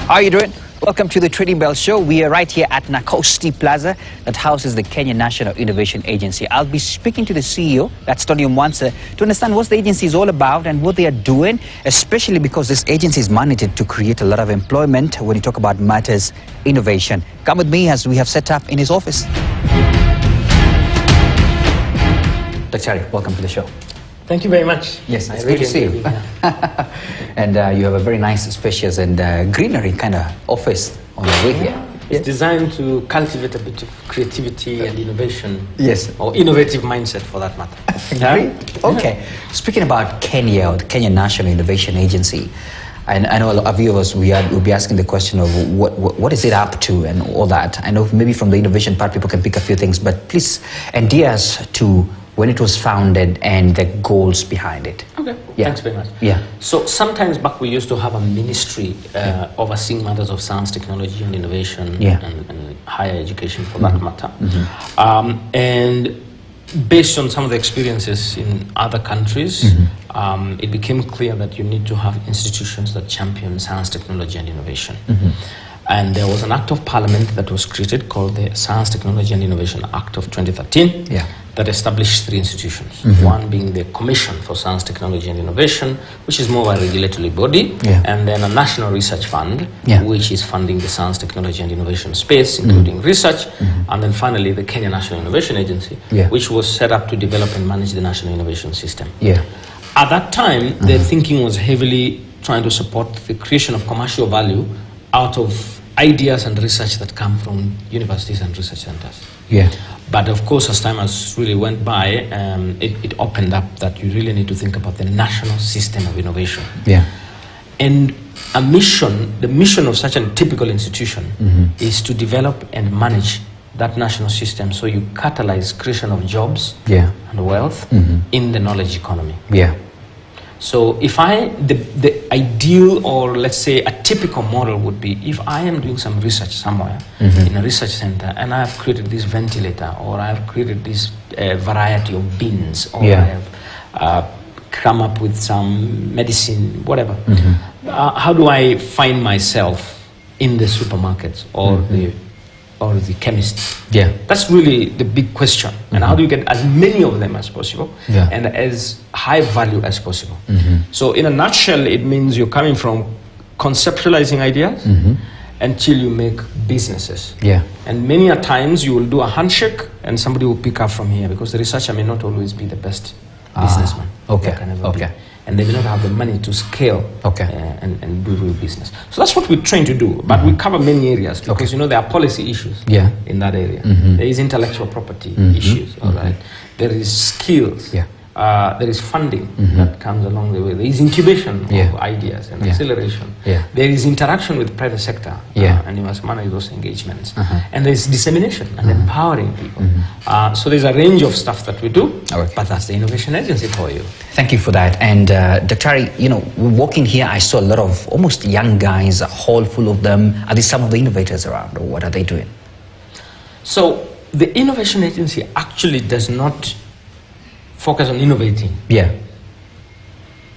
How are you doing? Welcome to the Trading Bell Show. We are right here at Nakosti Plaza that houses the Kenya National Innovation Agency. I'll be speaking to the CEO, that's Tony Omwansa, to understand what the agency is all about and what they are doing, especially because this agency is mandated to create a lot of employment when you talk about matters innovation. Come with me as we have set up in his office. Dr. welcome to the show. Thank you very much. Yes, it's good to see you. And you have a very nice, spacious and greenery kind of office on the way here. It's designed to cultivate a bit of creativity and innovation. Yes. Or innovative mindset for that matter. Great. Okay. Speaking about Kenya, or the Kenya National Innovation Agency, and I know a lot of viewers will be asking the question of what is it up to and all that. I know maybe from the innovation part people can pick a few things, but please endear us to when it was founded and the goals behind it. Okay, yeah. Thanks very much. Yeah. So sometimes back we used to have a ministry overseeing matters of science, technology and innovation and higher education for that matter. And based on some of the experiences in other countries, it became clear that you need to have institutions that champion science, technology and innovation. And there was an act of parliament that was created called the Science, Technology and Innovation Act of 2013 that established three institutions. One being the Commission for Science, Technology and Innovation, which is more of a regulatory body, and then a National Research Fund, which is funding the science, technology and innovation space, including research, and then finally the Kenya National Innovation Agency, which was set up to develop and manage the national innovation system. At that time, the thinking was heavily trying to support the creation of commercial value out of ideas and research that come from universities and research centers. But of course, as time has really went by, it opened up that you really need to think about the national system of innovation. And the mission of such a typical institution is to develop and manage that national system so you catalyze creation of jobs and wealth in the knowledge economy. So if the ideal, or let's say a typical model would be, if I am doing some research somewhere in a research center and I have created this ventilator, or I have created this variety of bins, or I have come up with some medicine, whatever, how do I find myself in the supermarkets or the chemist? That's really the big question. And how do you get as many of them as possible and as high value as possible? So in a nutshell, it means you're coming from conceptualizing ideas until you make businesses. And many a times you will do a handshake and somebody will pick up from here, because the researcher may not always be the best businessman. And they do not have the money to scale and do real business. So that's what we're trying to do. But we cover many areas, because you know there are policy issues in that area. There is intellectual property issues. There is skills. There is funding that comes along the way. There is incubation of ideas and acceleration. There is interaction with private sector, and you must manage those engagements. And there is dissemination and empowering people. So there's a range of stuff that we do, but that's the innovation agency for you. Thank you for that. And Dr. you know, walking here, I saw a lot of almost young guys, a hall full of them. Are these some of the innovators around, or what are they doing? So the innovation agency actually does not focus on innovating.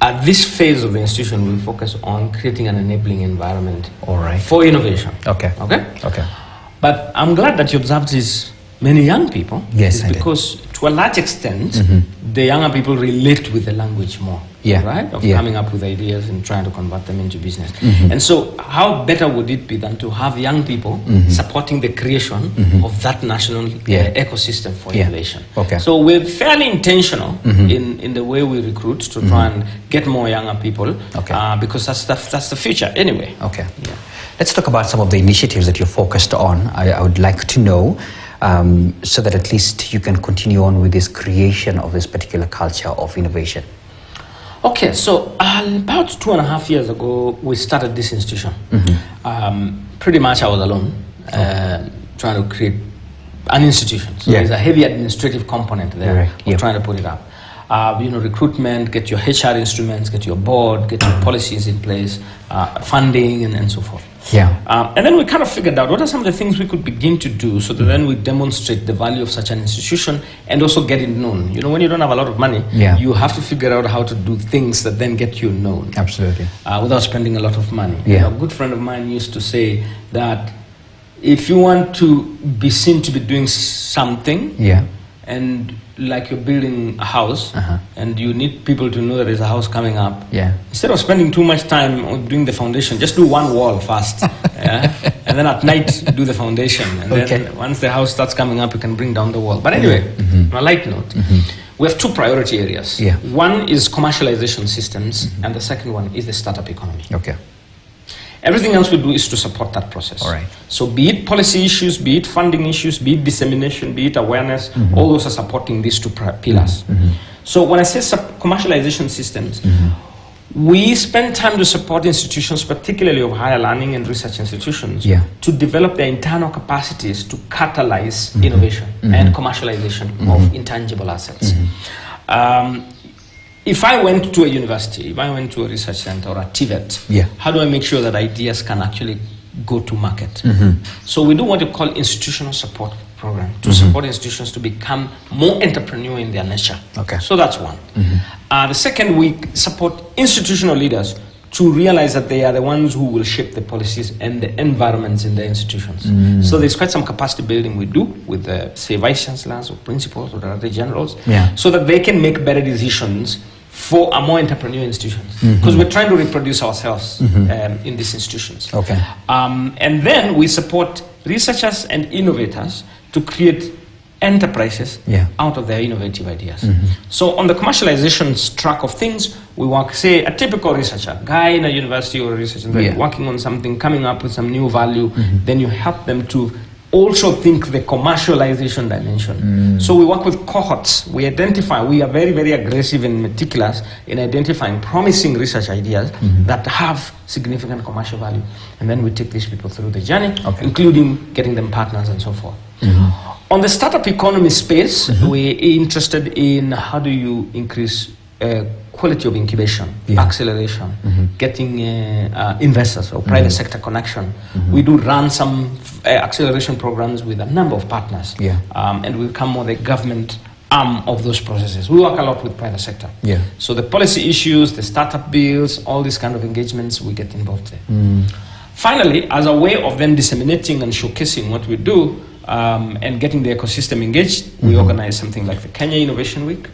At this phase of the institution, we focus on creating an enabling environment for innovation. But I'm glad that you observed these many young people. Because to a large extent, the younger people relate with the language more. Of coming up with ideas and trying to convert them into business. And so how better would it be than to have young people supporting the creation of that national ecosystem for innovation. So we're fairly intentional in the way we recruit to try and get more younger people, because that's the future anyway. Let's talk about some of the initiatives that you're focused on. I would like to know, so that at least you can continue on with this creation of this particular culture of innovation. So about 2.5 years ago, we started this institution. Pretty much I was alone, trying to create an institution. So there's a heavy administrative component there of trying to put it up. recruitment, get your HR instruments, get your board, get your policies in place, funding, and so forth. Yeah. And then we kind of figured out what are some of the things we could begin to do so that then we demonstrate the value of such an institution and also get it known. You know, when you don't have a lot of money, you have to figure out how to do things that then get you known. Absolutely. Without spending a lot of money. Yeah. A good friend of mine used to say that if you want to be seen to be doing something, and like you're building a house, and you need people to know that there's a house coming up, instead of spending too much time on doing the foundation, just do one wall first, and then at night do the foundation, and then once the house starts coming up, you can bring down the wall. But anyway, on a light note, we have two priority areas. One is commercialization systems, and the second one is the startup economy. Everything else we do is to support that process. All right. So be it policy issues, be it funding issues, be it dissemination, be it awareness, all those are supporting these two pillars. So when I say commercialization systems, we spend time to support institutions, particularly of higher learning and research institutions, to develop their internal capacities to catalyze innovation and commercialization of intangible assets. If I went to a university, if I went to a research center or a TVET, how do I make sure that ideas can actually go to market? So we do what we call institutional support program to support institutions to become more entrepreneurial in their nature. So that's one. The second, we support institutional leaders to realize that they are the ones who will shape the policies and the environments in their institutions. So there's quite some capacity building we do with the, say, vice chancellors or principals or director generals, so that they can make better decisions for a more entrepreneurial institutions. Because we're trying to reproduce ourselves in these institutions. And then we support researchers and innovators to create enterprises out of their innovative ideas. So on the commercialization track of things, we work, say, a typical researcher, guy in a university or a researcher, working on something, coming up with some new value, then you help them to also think the commercialization dimension. So we work with cohorts. We identify, we are very, very aggressive and meticulous in identifying promising research ideas that have significant commercial value. And then we take these people through the journey, including getting them partners and so forth. On the startup economy space, we're interested in how do you increase quality of incubation, acceleration, getting investors or private sector connection. We do run some acceleration programs with a number of partners, and we become more the government arm of those processes. We work a lot with private sector. So the policy issues, the startup bills, all these kind of engagements, we get involved there. Finally, as a way of then disseminating and showcasing what we do, and getting the ecosystem engaged, we organize something like the Kenya Innovation Week,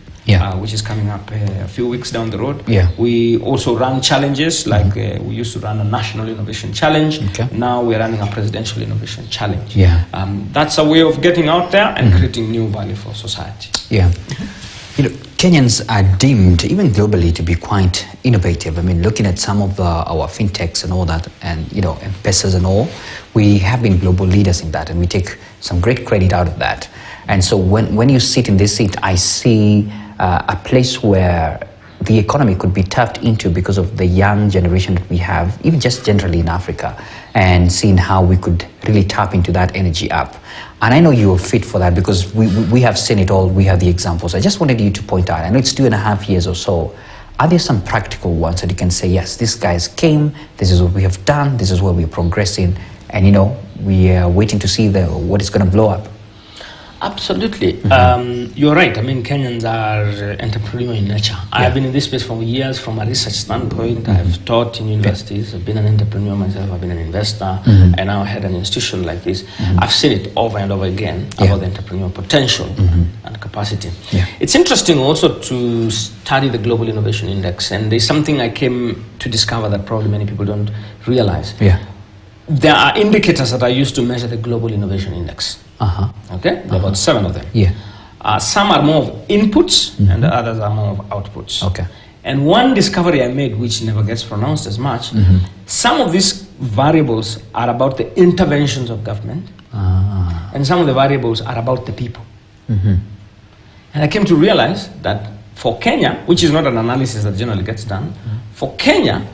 which is coming up a few weeks down the road. We also run challenges, like we used to run a National Innovation Challenge. Now we're running a Presidential Innovation Challenge. That's a way of getting out there and creating new value for society. You know, Kenyans are deemed, even globally, to be quite innovative. I mean, looking at some of our fintechs and all that, and, you know, M-Pesas and all, we have been global leaders in that, and we take some great credit out of that. And so when you sit in this seat, I see a place where the economy could be tapped into because of the young generation that we have, even just generally in Africa, and seeing how we could really tap into that energy up. And I know you're fit for that because we have seen it all, we have the examples. I just wanted you to point out, I know it's 2.5 years or so, are there some practical ones that you can say, yes, these guys came, this is what we have done, this is where we're progressing, and you know, we are waiting to see what is going to blow up? Absolutely. You're right. I mean, Kenyans are entrepreneurial in nature. I've been in this space for years from a research standpoint. I've taught in universities. I've been an entrepreneur myself. I've been an investor. I now head an institution like this. I've seen it over and over again about the entrepreneurial potential and capacity. It's interesting also to study the Global Innovation Index, and there's something I came to discover that probably many people don't realize. There are indicators that are used to measure the Global Innovation Index. Okay, there are about 7 of them. Some are more of inputs, and the others are more of outputs. And one discovery I made, which never gets pronounced as much, some of these variables are about the interventions of government, and some of the variables are about the people. And I came to realize that for Kenya, which is not an analysis that generally gets done, for Kenya,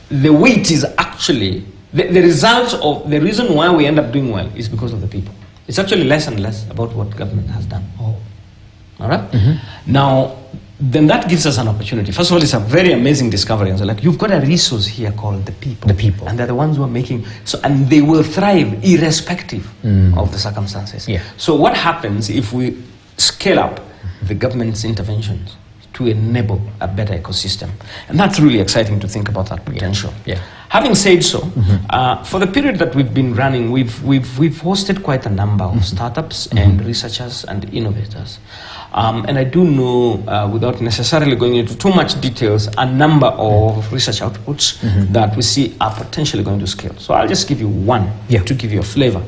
the weight is actually, the results of, the reason why we end up doing well is because of the people. It's actually less and less about what government has done. All right? Now, then that gives us an opportunity. First of all, it's a very amazing discovery. And so like, you've got a resource here called the people. The people. And they're the ones who are making, so, and they will thrive irrespective of the circumstances. Yeah. So what happens if we scale up the government's interventions to enable a better ecosystem? And that's really exciting to think about that potential. Yeah. Having said so, for the period that we've been running, we've hosted quite a number of startups and researchers and innovators. And I do know, without necessarily going into too much details, a number of research outputs that we see are potentially going to scale. So I'll just give you one to give you a flavor.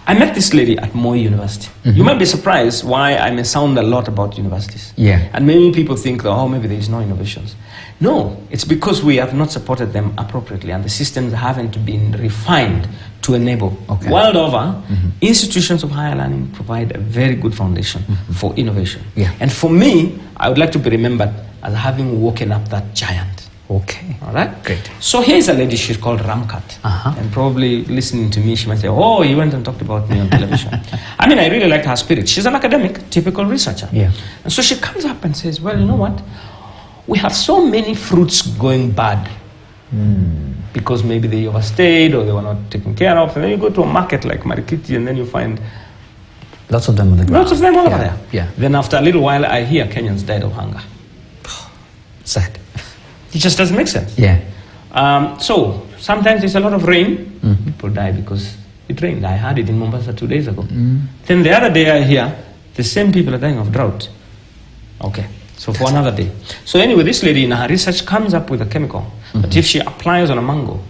I met this lady at Moi University. You might be surprised why I may sound a lot about universities. And many people think that, oh, maybe there is no innovations. No, it's because we have not supported them appropriately and the systems haven't been refined to enable. World over, institutions of higher learning provide a very good foundation for innovation. And for me, I would like to be remembered as having woken up that giant. All right? Great. So here's a lady, she's called Ramkat. And probably listening to me, she might say, oh, you went and talked about me on television. I mean, I really liked her spirit. She's an academic, typical researcher. And so she comes up and says, well, you know what? We have so many fruits going bad because maybe they overstayed or they were not taken care of. And then you go to a market like Marikiti and then you find lots of them on the ground. Lots of them all over there. Then after a little while, I hear Kenyans died of hunger. Sad. It just doesn't make sense. So sometimes there's a lot of rain. People die because it rained. I heard it in Mombasa 2 days ago. Then the other day I hear the same people are dying of drought. So for another day. So anyway, this lady in her research comes up with a chemical that if she applies on a mango,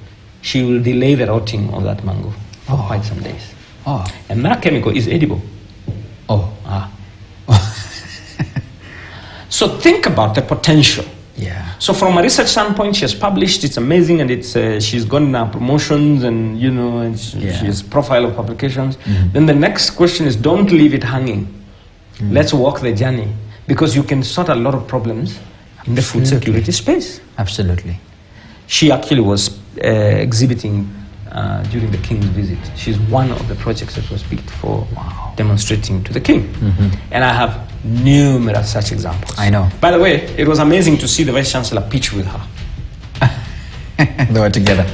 she will delay the rotting of that mango for quite some days. And that chemical is edible. So think about the potential. So from a research standpoint, she has published, it's amazing, and it's she's gotten promotions and, you know, and she has profile of publications. Then the next question is, don't leave it hanging. Let's walk the journey. Because you can sort a lot of problems in the food security space. She actually was exhibiting during the King's visit. She's one of the projects that was picked for demonstrating to the King. And I have numerous such examples. I know. By the way, it was amazing to see the Vice Chancellor pitch with her. They were together.